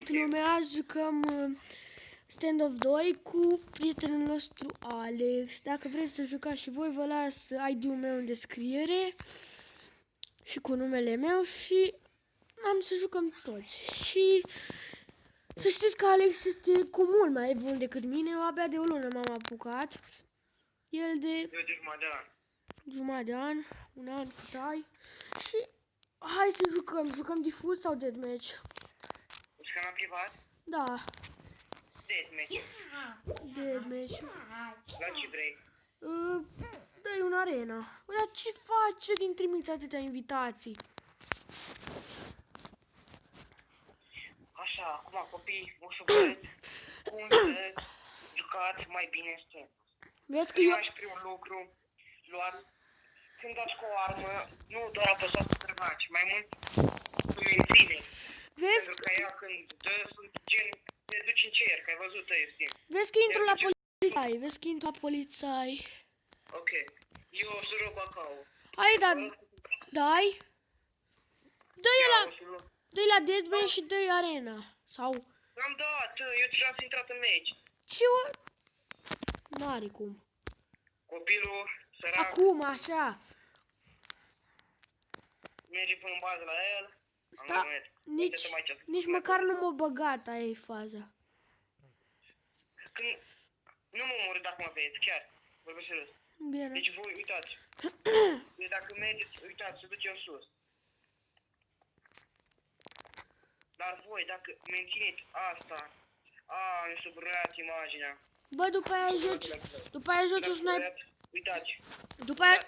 lumea, jucăm Standoff 2 cu prietenul nostru Alex. Dacă vreți să jucați și voi, vă las ID-ul meu în descriere și cu numele meu și am să jucăm toți. Și să știți că Alex este cu mult mai bun decât mine, eu abia de o lună m-am apucat. El de... Eu de jumătate de an. Jumătate de an, un an cât ai. Și hai să jucăm difuz sau deathmatch? Jucăm la privat? Da, Deathmatch. deathmatch. La ce vrei? Dă-i un arena. Dar ce faci din trimiți atâtea invitații? Așa, acum copii, o să văd cum să jucați mai bine este. Vezi că eu... Primul lucru, luați, când dați cu o armă, nu doar apăsați să trăgați, mai mult să menține. Vezi, Pentru că ea când dă, sunt gen, te duci în cer, că ai văzut ăia. vezi că intru la polițai, vezi că intru la polițai. Ok, eu o să rog cacao. Hai, dai. Dă-i la deathmatch și dă-i arena. Sau... Am dat, eu deja am intrat în meci. Ce o... N-are cum. Copilul, sărac, Acum, așa. merge până în bază la el. Sta... Nici măcar nu m-a băgat, aia e faza. Când nu mă omorâ dacă mă vezi, chiar. Vorbesc serios. Bine. Deci voi uitați. Deci dacă mergeți, uitați, se duce în sus. Dar voi, dacă mențineți asta, mi s-a brunat imaginea. Bă, după aia joci un sniper. Uitați. După aia...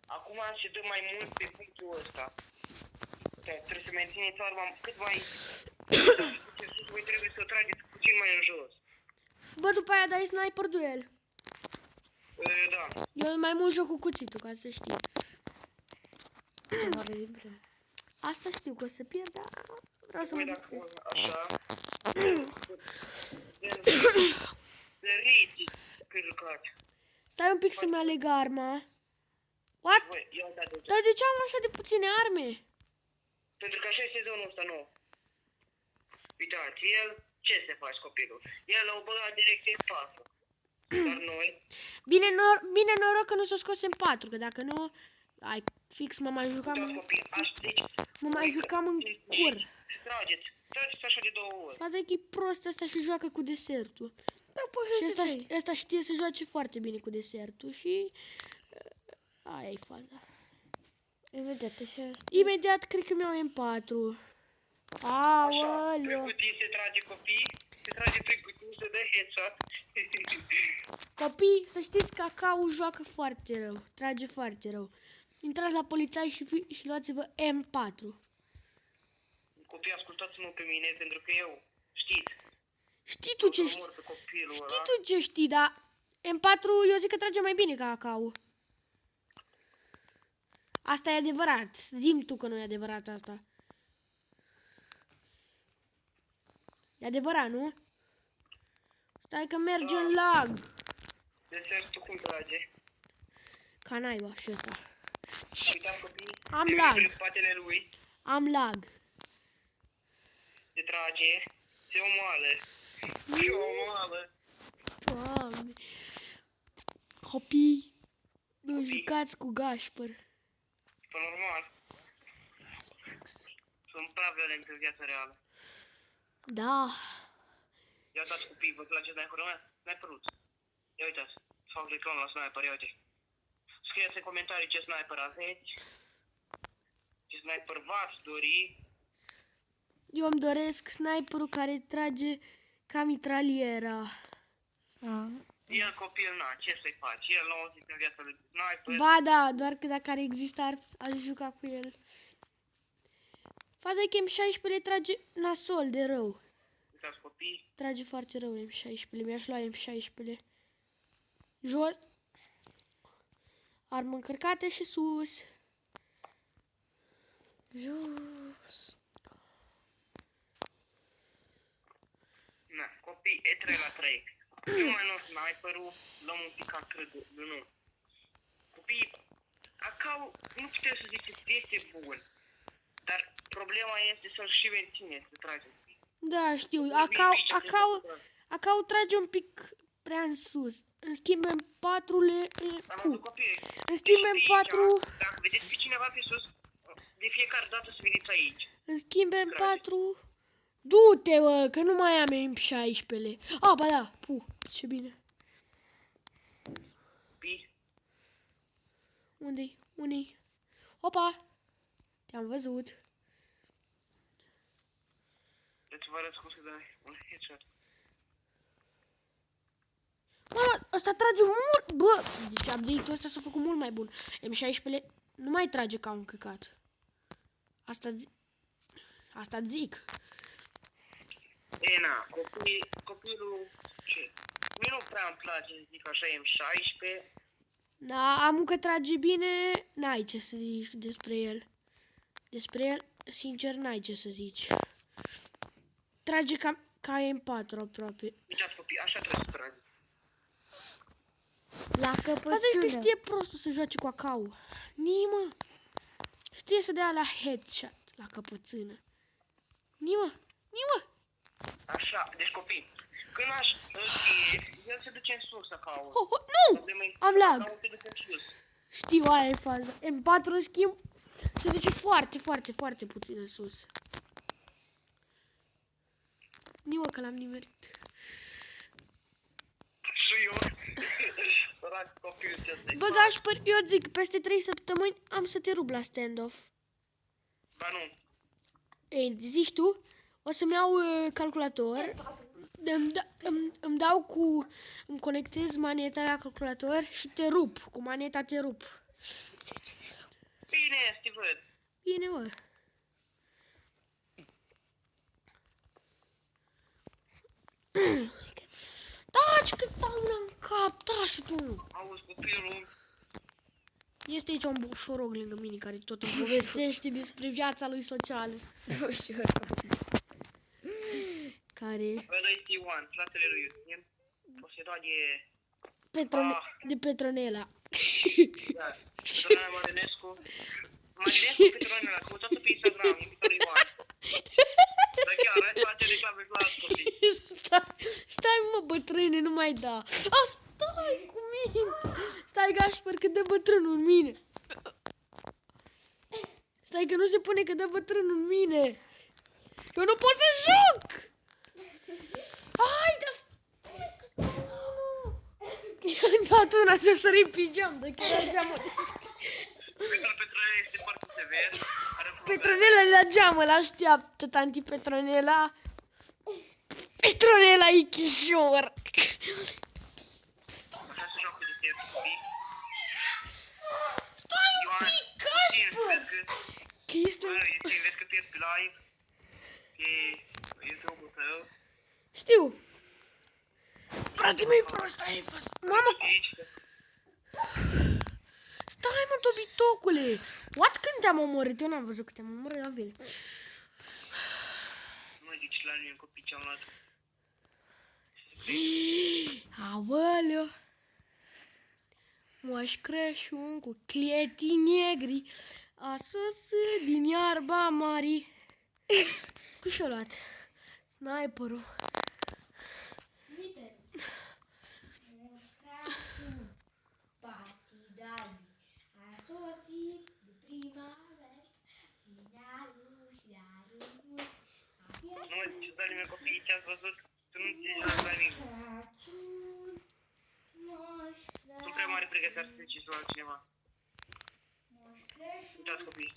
Acum se dă mai mult pe punctul ăsta. Trebuie să mențineți arma cât mai... Voi trebuie să o trageți puțin mai în jos. Bă, după aia dai sniper duel. Da. Eu mai mult joc cu cuțitul, ca să știi. Asta știu că o să pierd, dar vreau să mă distrez. Așa. Zăriți că jucați. Stai un pic să-mi aleg arma. What? Dar de ce am așa de puține arme? Pentru că așa e sezonul ăsta nou. Uitați, el, ce se face copilul? El l-a băgat direct în față. Dar noi... Bine noroc că nu s-o scos în 4, că dacă nu... Ai, fix mă mai jucam... Uitați copii, Mă mai jucam în cur. Trageți așa de 2 ori. Faza e că e prost ăsta și joacă cu desertul. Da, poți Și ăsta știe să joace foarte bine cu desertul și... Aia e faza. Imediat, așa. Imediat cred că mi-au M4. Aoleu. Prin cutii se trage copii, se trage prin cutii, se dă headshot. Copii, să știți că Cacao joacă foarte rău. Trage foarte rău. Intrați la polițai și luați-vă M4. Copii, ascultați-mă pe mine, pentru că eu, știți. Știi tu ce știi? Știi tu ce știi, dar M4 eu zic că trage mai bine ca Cacao. Asta e adevărat. Zi-mi tu că nu e adevărat asta. E adevărat, nu? Stai că merge în lag. Desertul cum trage? Ca naiba și ăsta. Uitați copii, Am lag. prin spatele lui, Am lag. se trage, se omoară. Se omoară. Doamne. Copii, nu jucați cu Gașpăr. Pe normal. Sunt prea violent în viața reală. Da. Ia uitați copii, vă place sniperul meu? Sniperul. Ia uitați, fac reclamă la sniper, ia uite. Scrieți în comentarii ce sniper aveți. Ce sniper v-ați dori. Eu îmi doresc sniperul care trage ca mitraliera. El copil, na, ce să-i faci? El n-a auzit în viața lui sniper. Ba da, doar că dacă ar exista aș juca cu el. Faza e că M16 trage nasol de rău. Uitați copii. Trage foarte rău M16, mi-aș lua M16. Jos. Armă încărcată și sus. Jos. Na, copii, e 3 la 3. Nu mai luăm sniperul, luăm un pic acrâdul, nu. Copii, Acau, nu putem să ziceți, este bun. Dar problema este să-l și menține, să trage. Da, știu. Vin Acau trage un pic prea în sus. În schimb, în patrule... Am văzut copii. În schimb, în Deci, patru... Dacă vedeți pe cineva pe sus, de fiecare dată să veniți aici. În schimb, în Trage. patru... Du-te, mă, că nu mai am M16-le. A, ba da, ce bine. Pi. Unde-i? Unde-i? Opa! Te-am văzut. Deci vă arăt cum să dai un headshot. Mama, ăsta trage mult... Bă, deci update-ul ăsta s-a făcut mult mai bun. M16-le nu mai trage ca un căcat. Asta zic. E, na, copilul... Ce? Mie nu prea îmi place să zic așa M16. Da, amu că trage bine, n-ai ce să zici despre el. Despre el, sincer, n-ai ce să zici. Trage ca M4 aproape. Uitați copii, așa trebuie să tragi. La Asta zic că căpățână. știe prostul să joace cu acau. Nimă. Știe să dea la headshot, la căpățână. Nimă. Așa, deci copii, când aș știe, el se duce în sus acolo. Nu! Am lag. Se duce în sus. Știu, aia e faza. M4, în schimb, se duce foarte, foarte, foarte puțin în sus. Nimă că l-am nimerit. Și eu. Sărac copilul ăsta. Bă, Gașpăr, eu zic, peste 3 săptămâni am să te rup la standoff. Ba nu. Ei, zici tu, o să-mi iau calculator, îmi conectez maneta la calculator și te rup, cu maneta te rup. Bine, te văd. Bine, mă. Taci că stau în cap, taci tu. Auzi, copilul. Este aici un bușorog lângă mine care tot îmi povestește despre viața lui socială. Care... Ăla este Ioan, fratele lui Iulian. Posedat de Petronela. Da, Petronela Marinescu. Marinescu Petronela, căutați-o pe Instagram, invita lui Ioan. Da chiar, hai să face reclame cu alți copii. Stai mă, bătrâne, nu mai da. Stai cu minte. Stai, Gașpăr, că dă bătrânul în mine. Stai că nu se pune că dă bătrânul în mine. Eu nu pot să joc. Hai, i-am dat una să sări pe geam, dar chiar la geamă. Petronela este foarte sever. Petronela la geamă, l-așteaptă, tanti Petronela. Petronela e chișor. Așa se joacă de tine, copii. Stai un Ioan, pic, Gașpăr. Că este... Vezi că tu ești pe live. Pe YouTube-ul tău. Știu. Frate mei, prost, ai fost. Mamă, stai mă, tobitocule. What, când te-am omorât? Eu n-am văzut că te-am omorât, dar bine. Nu zici la mine copii ce-am luat. Aoleu. Moș Crăciun cu clietii negri a sosit din iarba mari. Cu și-o luat? Sniperul. A sosit de primavera, Nu mă ziceți la nimeni copii ce ați văzut. Să nu ziceți la nimeni. Sunt prea mare pregătit să ziceți la altcineva. Uitați copii.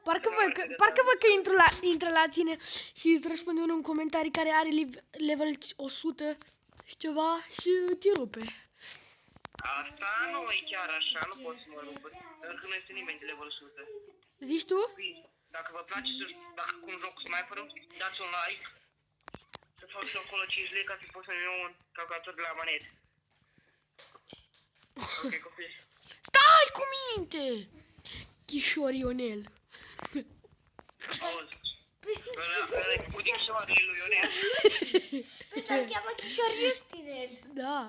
Parcă văd că intră la tine și îți răspunde unul în comentarii care are level 100 și ceva și te rupe. Asta nu e chiar așa, nu pot să mă rup. Încă nu este nimeni de level 100. Zici tu? Dacă vă place să, dacă cum joc sniper-ul, dați un like. Să fac și acolo 5 lei ca să pot să-mi iau un calculator de la manet. Ok, copii. Stai cu minte! Chișor Ionel. Auzi. Ăla e făcut din soarele lui Ionel. Pe ăsta îl cheamă Chișor Justinel. Da.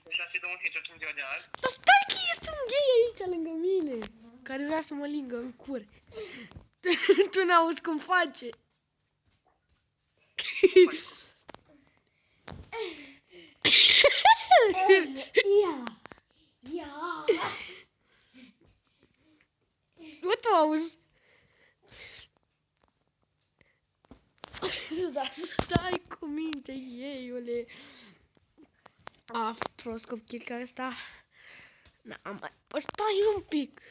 Așa se dă un headshot în ziua de azi. Dar stai că este un gay aici lângă mine. care vrea să mă lingă în cur. Tu n-auzi cum face. Ia. Nu tu auzi. Stai cu minte, eiule. Prost copchilca ăsta. N-am mai... Stai un pic.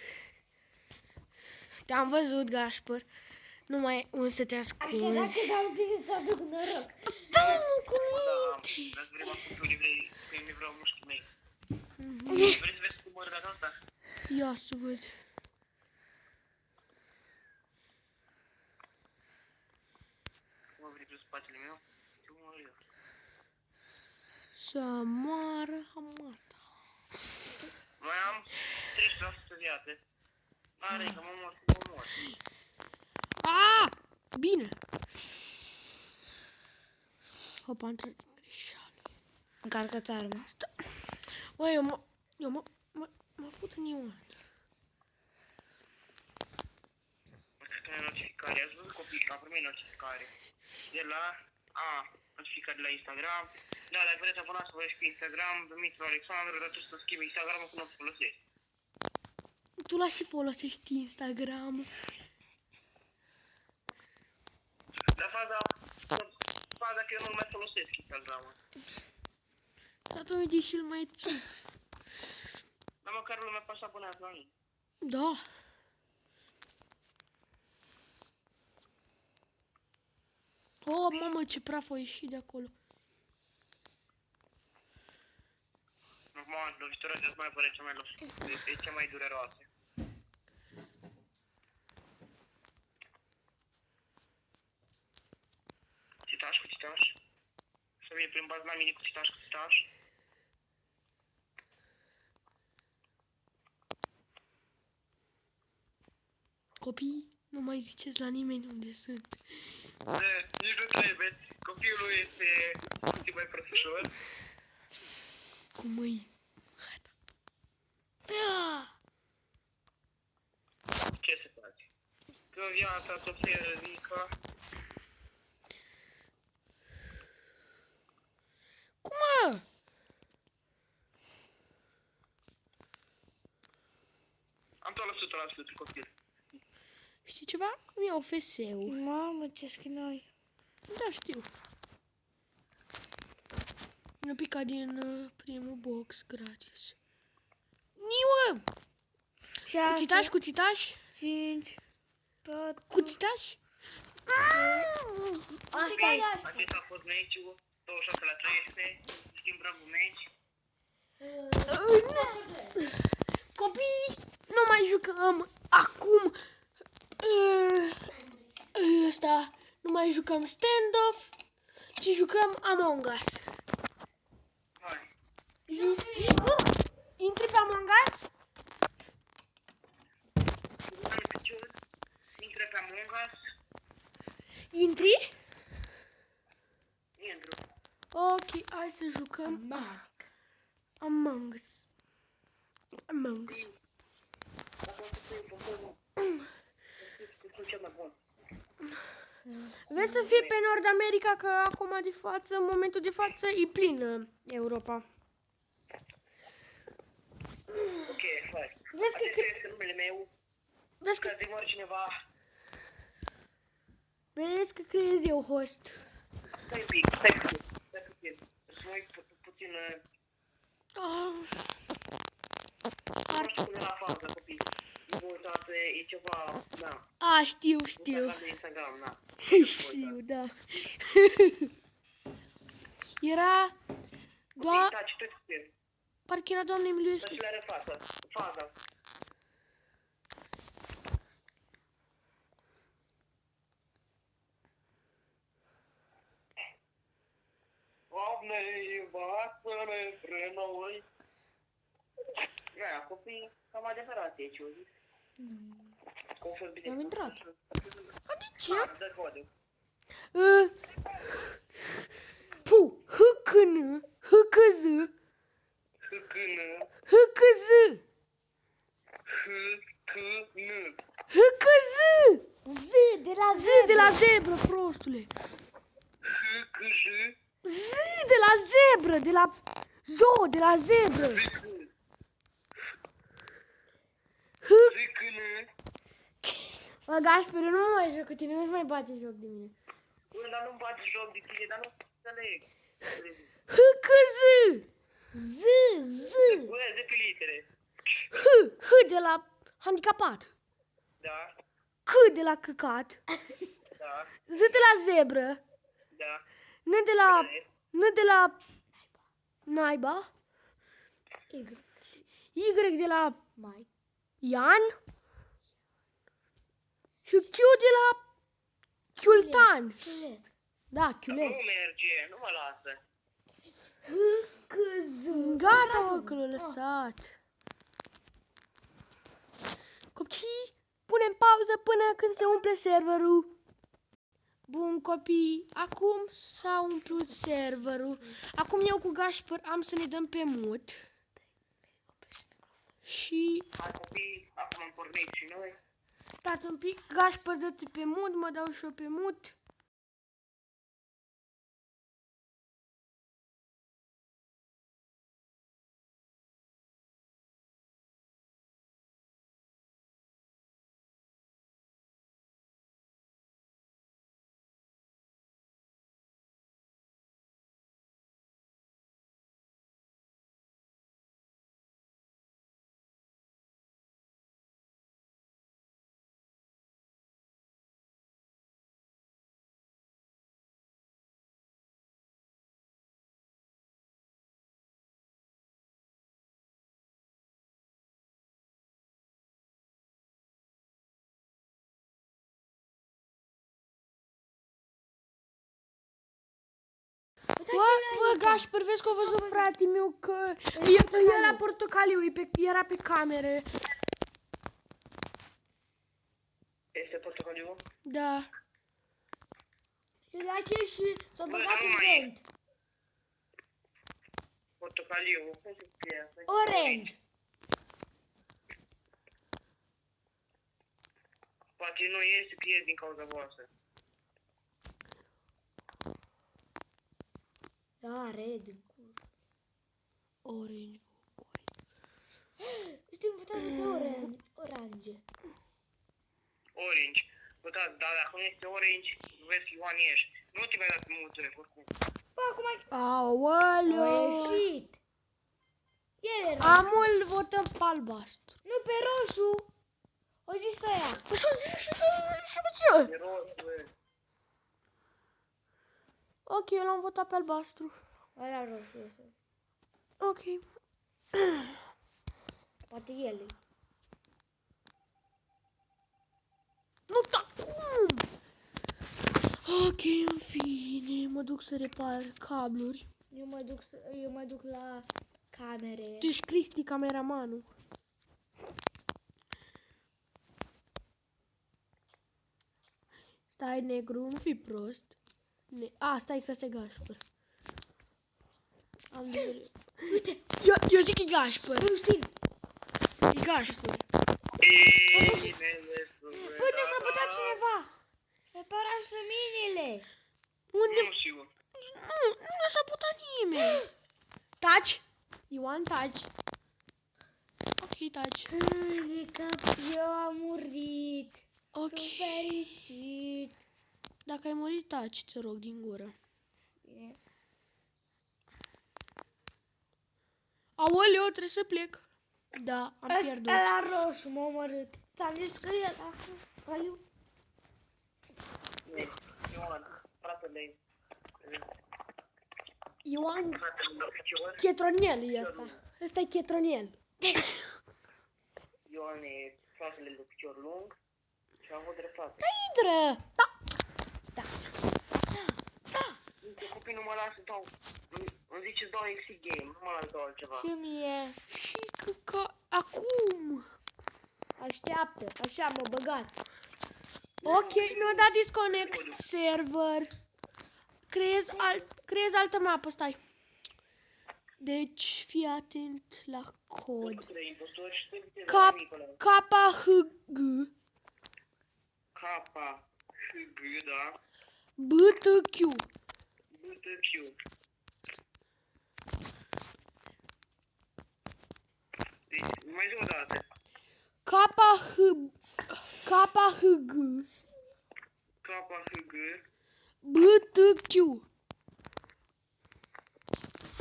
Te-am văzut, Gașpăr. Numai unde să te ascunzi. Așa, dacă dau tine, să aduc noroc. Stai cu Da, minte. dacă vrei acum pe livrei, că îmi vreau mușchii mei. Vrei să vezi cum mă data asta? Ia să văd. Mă vrei pe spatele meu? Ce mă eu? Samară hamata. Mai am 13% viață. Are că mă mor. Bine. Hopa, am intrat în greșeală. Încarcă-ți arma. Băi, eu mă fut în Ioan. Cred că e notificare. Ați văzut copii că am primit notificare. De la... notificare de la Instagram. Da, dacă vreți abonați să vă ieși pe Instagram, Dumitru Alexandru, dar trebuie să schimbi Instagram-ul că nu o folosesc. Tu la și folosești Instagram. Dar faza că eu nu mai folosesc Instagram-ul. Dar tu uite și-l mai ții. Dar măcar lumea poate să abonează la mine. Da. Oh, mamă, ce praf a ieșit de acolo. Normal, lovitura de sniper e cea mai dureroasă. Țitaș cu țitaș. Să vie prin bază la mine cu țitaș cu țitaș. Copii, nu mai ziceți la nimeni unde sunt. Nici nu trebuie. Copilul este puțin mai prăfușor. Cu mâini. Gata. Da. Ce se face? Că viața tot se ridică. Cum, mă? Am tot la 100% copil. Știi ceva? Îmi iau FS-ul. Mamă, ce schinoi. Da, știu. Mi-a picat din primul box gratis. Niu! Cuțitaș, cuțitaș? 5, 4... Cuțitaș? Asta e. Acesta a fost meciul. 26 la 300. Schimb bravo meci. Copii, nu mai jucăm acum ăsta. Nu mai jucăm stand-off, ci jucăm Among Us. Hai. Intri pe Among Us? Intră pe Among Us. Intri? Intru. Ok, hai să jucăm Among Us. Among Us. Dacă o să fie poporul, sunt cel mai bun. Vezi să fie pe Nord America, că acum de față, în momentul de față, e plin Europa. Ok, hai. Vezi că Acesta este numele meu. Vezi că, Ca zi mor cineva. vezi că creez eu host. Stai un pic, stai puțin. Să mă uit puțin. Nu știu cum era faza, copii. Nu vă uitați, e ceva, da. A, știu. Uitați de Instagram, da. Știu, da. Era Copii, taci, tu știi. parcă era Doamne miluiește. Să-și le are faza. Doamne, învață-ne spre noi. Ia, copii, cam adevărat e ce-o zis. Cum să bine. Am intrat. A, de ce? Dă codul. Hâcână, hâcăză, Hâcână, hâcăză. hâcână. N. H, C, Z. Z de la Z de la zebră, prostule. H, C, J. Z de la zebră, de la zoo, de la zebră. H. Z, C, N. Mă, Gașper, eu nu mă mai joc cu tine, nu-ți mai bate joc de mine. Bă, dar nu-mi bate joc de tine, dar nu înțeleg. H, C, Z. Z, Z. Bă, de pe litere. H de la handicapat. Da, C de la căcat. da, Z de la zebră. da. N de la naiba. Y. Y de la Mai. Ian. Și Q de la Chiultan. Chiulesc. Da, Nu Chiules. merge, nu mă lasă. H, C, Z. Gata, mă, că l-a lăsat. Copii, punem pauză până când se umple serverul. Bun, copii, acum s-a umplut serverul. Acum eu cu Gașper am să ne dăm pe mut. Și Hai copii, acum am pornit și noi. stați un pic, Gașper, dă-te pe mut, mă dau și eu pe mut. Bă, Gașper, vezi că a văzut frate meu că era portocaliu, era pe cameră. Este portocaliu? Da. Eu dacă și s-a băgat nu în mai e. vent. Portocaliu, cum se scrie asta? Orange. Poate nu iese pierd din cauza voastră. Da, red în cur. Orange. Știi, votează pe orange. Orange. Bă, da, dar dacă nu este orange, vezi că Ioan ești. Nu te mai dat multe, oricum. Bă, acum a Aoleu. ieșit. El era. Amul votăm pe albastru. Nu pe roșu. O zis aia. E roz, bă. Ok, eu l-am votat pe albastru. Ăla roșu este. Ok. Poate el. Nu, da, cum? Ok, în fine, mă duc să repar cabluri. Eu mă duc la camere. Tu ești Cristi, cameramanul. Stai, negru, nu fi prost. Stai că ăsta e Gașper. Am de... Uite, Eu zic că e Gașper. nu știu. E Gașper. Până s-a bătat cineva. Reparați pe minele. Unde? Nu știu. Nu s-a putat nimeni. Taci. Ioan, taci. Ok, taci. De cap, eu am murit. Ok. Sunt fericit. Dacă ai murit, taci, te rog, din gură. Bine. Aoleu, trebuie să plec. Da, am pierdut. Ăla roșu m-a omorât. Ți-am zis că e ăla. Caliu. Ioan, fratele. Ioan, Fratele meu picior. Chetroniel e ăsta. Ăsta e Chetroniel. Ioan e fratele lui picior lung. Și am avut dreptate. Intră! Da. Copii nu mă lasă, dau. Îmi zice dau exit game, nu mă las dau altceva. Și mie. Și că acum. Așteaptă. Așa m-a băgat. Ok, mi-a dat disconnect server. Creez altă mapă, stai. Deci, fii atent la cod. 3 impostori și se viteze K, Nicola. K-H-G, K, H, G, da. B-T-Q, B, T, Q. Deci, mai zi o dată. K-H-G, K, H, G. B-T-Q.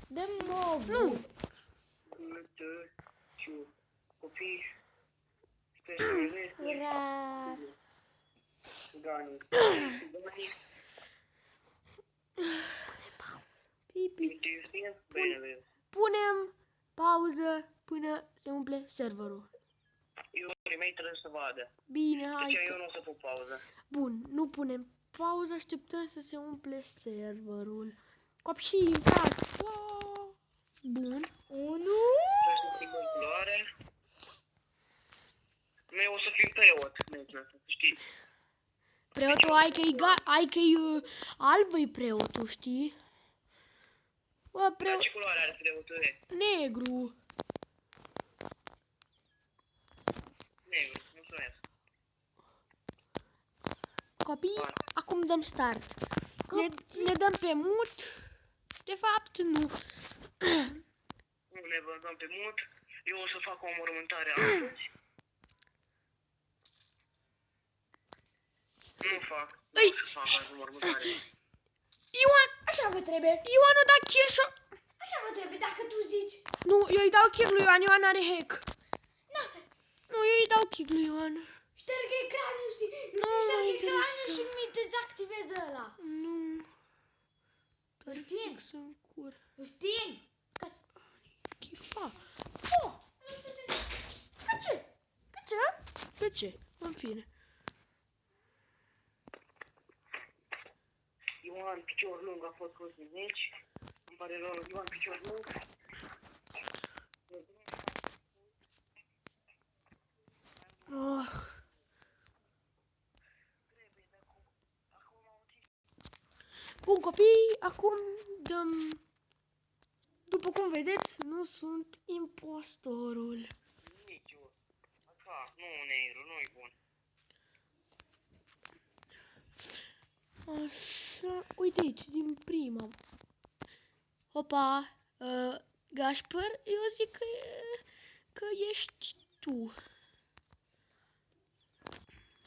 Dă-mi mob. Nu, B, T, Q. Copii. Specialist. Ura. Dani. Dani. pipi. Uite, bine. Punem pauză până se umple serverul. Iorii mei trebuie să vadă. Bine, hai Deci că... eu nu o să pun pauză. Bun, nu punem pauză, așteptăm să se umple serverul. Copii, intrați! Wow! Bun. 1. Trebuie să schimbăm culoare. Noi o să fim preot, să știți. Preotul, ai că-i alb, e preotul, știi? Bă, Dar ce culoare are preotul? negru. Negru, mulțumesc. Copii, acum dăm start. Ne dăm pe mut. De fapt, nu. Nu ne văzăm pe mut. Eu o să fac o înmormântare astăzi. Nu fac. Nu o să fac azi înmormântare. Ioan, Așa vă trebuie. Ioan a dat kill și... Așa vă trebuie dacă tu zici. Nu, eu îi dau kill lui Ioan, Ioan are hack. Na, Nu, eu îi dau kill lui Ioan. șterg ecranul, știi? Nu Șterg mă ecranul interesează. și mi dezactivez ăla. Nu. Justin, Să-mi cur. Justin. Chifa. Oh, de ce? De ce? De ce? În fine. Ioan Picior Lung a fost scos din meci. Îmi pare rău, Ioan Picior Lung. Oh. Bun, copii, acum dăm... După cum vedeți, nu sunt impostorul. Nici eu. Așa, nu negru, nu-i bun. Așa, uite aici, din prima. Opa, Gașpăr, eu zic că ești tu.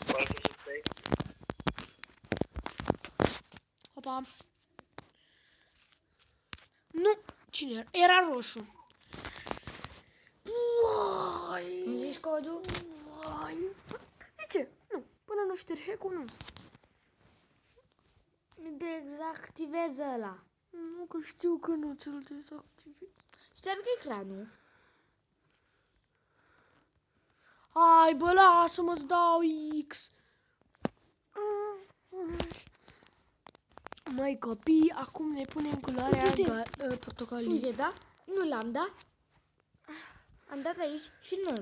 Poate să stai. Opa. Nu, cine era? Era roșu. Uai, Îmi zici codul? uai. De ce? Nu, până nu ștergi hack-ul, nu. Mi dezactivez ăla. Nu, că știu că nu ți-l dezactivezi. Șterg ecranul. Hai, bă, lasă-mă-ți dau X. Măi, copii, acum ne punem culoarea portocalie. Uite, da? Nu l-am, da? Am dat aici și nu.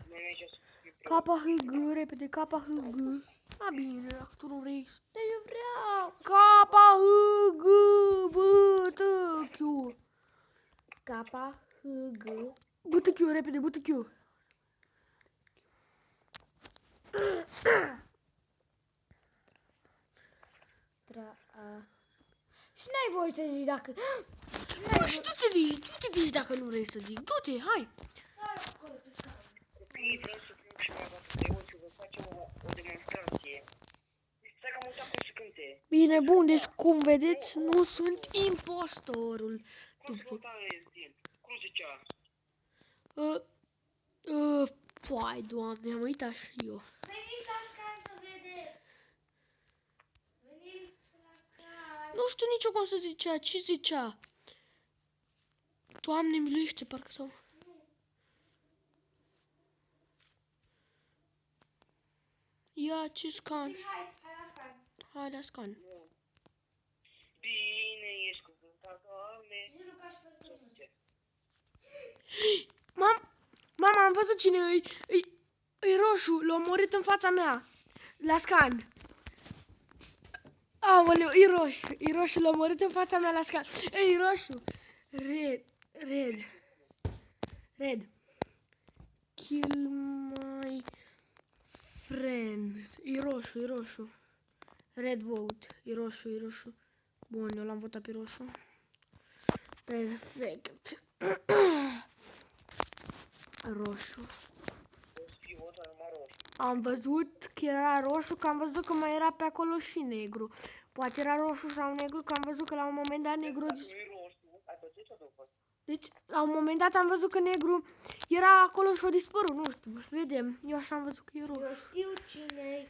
Noi aici o să fim preot. KHG, repede, KHG. A, bine, dacă tu nu vrei. Dar eu vreau. KHG, BTQ. KHG. BTQ, repede, BTQ. Și n-ai voie să zici dacă... Nu știu, du-te de aici dacă nu vrei să zic. Du-te, hai. Copiii, vreau să fiu și mai dată preot și vă facem o demonstrație. Stai că am uitat cum se cânte. Bine, bun, deci cum vedeți, nu sunt impostorul. Cum se cânta din? Cum zicea? Păi, Doamne, am uitat și eu. Veniți la scan să vedeți. Veniți la scan. Nu știu nici eu cum să zicea, ce zicea? Doamne, miluiește, parcă sau... Ia, ce scan? Hai la scan. Hai la scan. Bine ești cuvântat, Doamne. Zi Luca și pentru mine. Mama, am văzut cine e roșu, l-a omorât în fața mea. La scan. Aoleu, e roșu, l-a omorât în fața mea la scan. E roșu. Red. Red. Kill my friend. E roșu, e roșu. Red vote. E roșu, e roșu. Bun, eu l-am votat pe roșu. Perfect. Roșu. O să fie votat numai roșu. Am văzut că era roșu, că am văzut că mai era pe acolo și negru. Poate era roșu sau negru, că am văzut că la un moment dat negru... Dacă nu-i roșu, ai pățit-o după. Deci, la un moment dat am văzut că negru era acolo și a dispărut, nu știu, vedem. Eu așa am văzut că e roșu. Eu știu cine-i.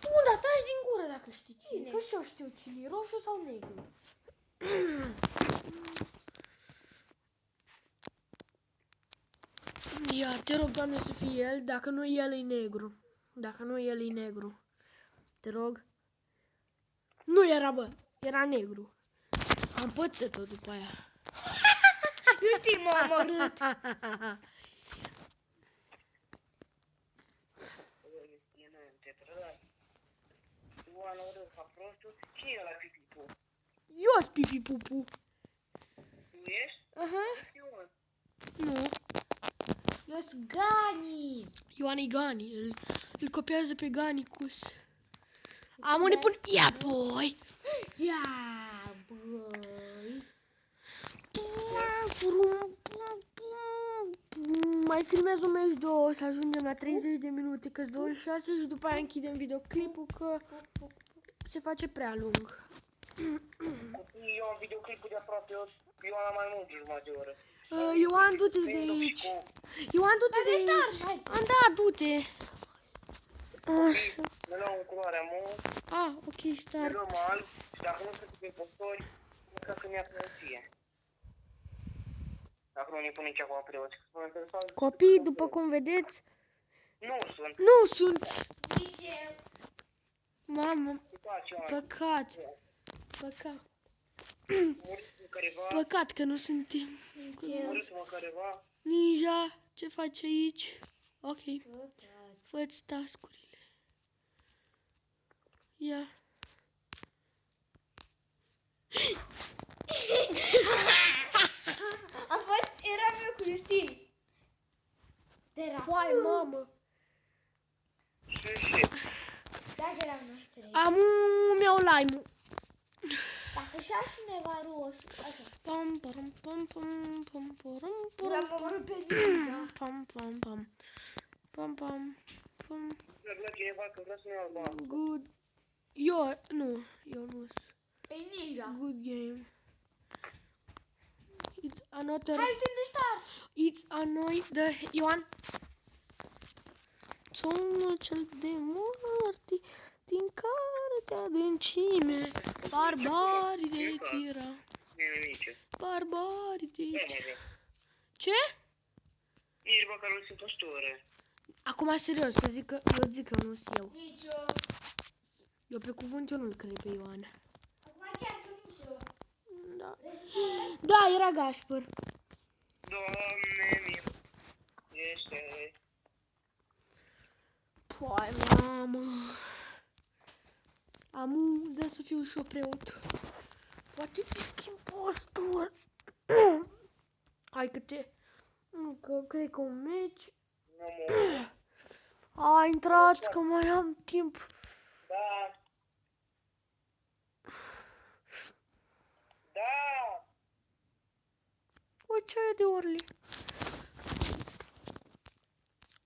Tu, dar taci din gură dacă știi cine. Că și eu știu cine e, roșu sau negru. Ia, te rog, Doamne, să fie el, dacă nu el e negru. Dacă nu el e negru. Te rog. Nu era, bă, era negru. Am pățit-o după aia. Eu știu, m-a omorât. Ioana urât ca prostul. Cine e la pipipu? Eu sunt Pipi Pupu. Tu ești? Aha. Ioan. Nu. Eu sunt Gani. Ioan e Gani. Îl copiază pe Ganicus. Am unde pun... Ia, boi! Ia, băi. Mai filmez un meci 2, să ajungem la 30 de minute, că 26 și după aia închidem videoclipul, că se face prea lung. Eu am videoclipul de aproape, Ioan am mai mult jumătate de oră. Ioan, du-te de aici. Ioan, du-te de aici. Da, du-te. Așa. Ne luăm în culoarea mult, Ok, ne start. luăm alb și dacă nu sunt impostori, măcar că ne-a preoție. Dacă nu ne pune nici acum preoți. Copii, după cum vedeți, Nu sunt. nu sunt. Nici eu. Mamă, Uitați, Ioan. păcat. Păcat. Muriți-mă careva. Păcat că nu suntem. Muriți-mă careva. Ninja, ce faci aici? Ok, Păcat. fă-ți task-urile. Ia. Am fost, eram eu cu Justin. Hai, mamă. Și. Dacă eram noi trei. Mi-au lime-ul. Dacă și-a cineva roșu, așa. Pam, pam, pam, pam, pam, pam, Eu l-am pam, omorât pe Ninja. pam, pam, pam, pam, pam, pam, La cineva că vrea să ne iau bani. good. Eu nu sunt. E Ninja. Good game. It's another... Hai, știm de start. It's another... Ioan? Somnul cel de morti din cartea adâncime. Barbarii de Chira. Nimic. Barbarii de Chira. Ce? Nici măcar nu sunt postore. Acum, serios, eu zic că nu sunt eu. Nici eu. Eu pe cuvânt eu nu-l cred pe Ioan. Acum chiar că nu știu. Da. Vrei să fie? Da, era Gașpăr. Doamne, mie. Este... Păi, mamă. Dă să fiu și eu preot. Poate pic impostor. Hai că te... Că cred că un meci. Nu mă... Hai, intrați că mai am timp. Da. Da. O ceaie de urli.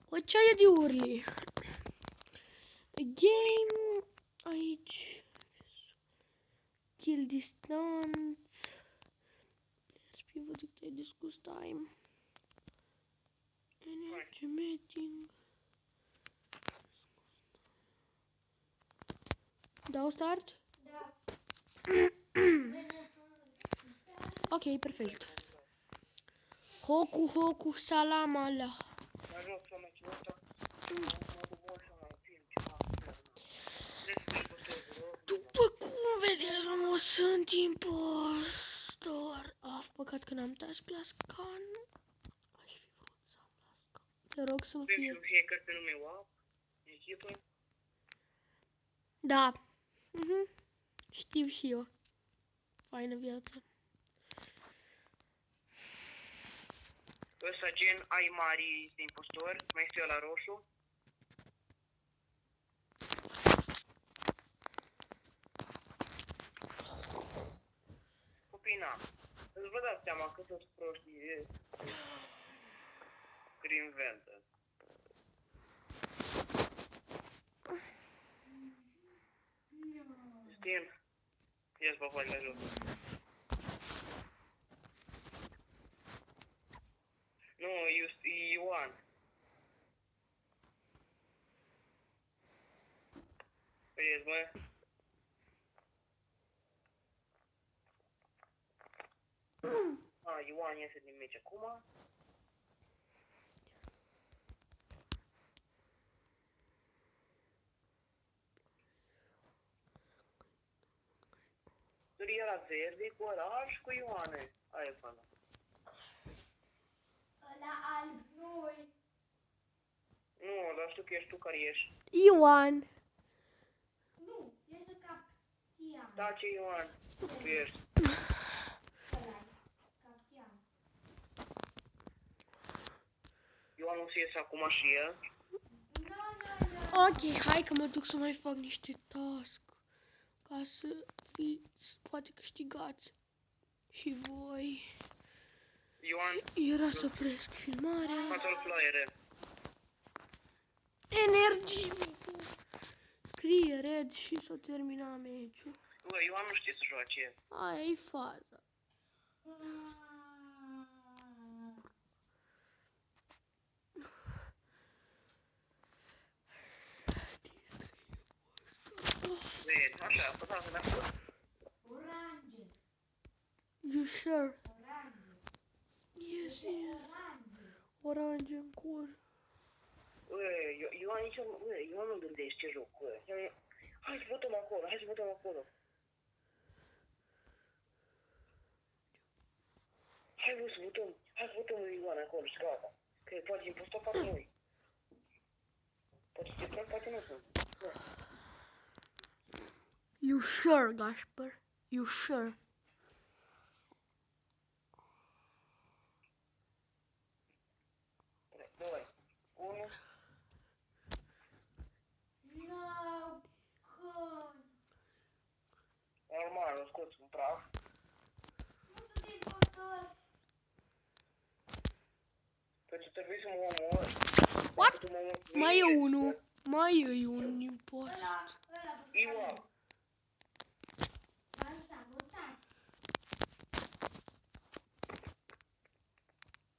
O ceaie de urli. Game. Aici. Kill distance. Let's văd că ai discuss time. Energy meeting. Dau start? Da. Ok, perfect. Hoku, salam Allah. Mă rog să mă ăsta. După cum vedeți, mă, sunt impostor. Păcat că n-am task la scan. Aș fi vrut să am la scan. Te rog să-mi Vrem fie... și fiecare pe nume WAP, echipă. Da. Știu și eu. Faină viață. Ăsta gen ai mari este impostor, mai este la roșu. Copina, îți vă dați seama că toți proștii reinventă. Steam, ies pe foaia jos. Nu, Ioan. Vezi, mă? Ioan iese din meci acum. Turi era verde cu ăla și cu Ioane. Aia e fana. Ăla alb, nu-i. Nu, dar știu că ești tu care ești. Ioan. Nu, e să Captian. Da, ce Ioan? Tu ești. Ăla-i, Captian. Ioan nu se iese acum și el. Ok, hai că mă duc să mai fac niște task. Ca să fiți poate câștigați și voi. Ioan, Era să opresc filmarea. față-l ploiere. Energie. Scrie red și s-a terminat meciul. Bă, Ioan nu știe să joace. Aia e faza. Vezi, așa, apăsați-ne acolo. Orange. You sure? Orange. Yes, yes. Orange. Orange în cur. Ioan nu gândește jocul. Hai să votăm acolo, hai să votăm acolo. Hai să votăm lui Ioan acolo și gata. Că poate impostor, poate noi. Poate să te poate nu sunt. You sure, Gaspar? You sure? Doi. 1. No, con. Normal, o scoți un praf. Nu sunt impostor. Pentru că trebuie să mă omor. What? Mai e unul. Mai e un impost. Ăla. Ioan. V-am sabotat.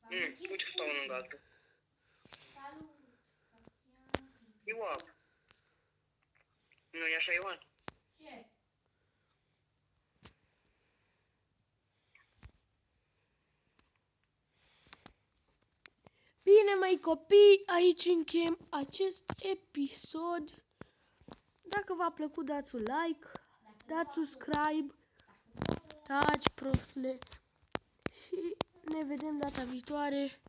Uite că stau unul lângă altul. Salut, Captian. Ioan. Nu e așa, Ioan? Ce? Bine, mai copii, aici încheiem acest episod. Dacă v-a plăcut, dați un like, dați subscribe, taci prostule și ne vedem data viitoare.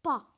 Pa!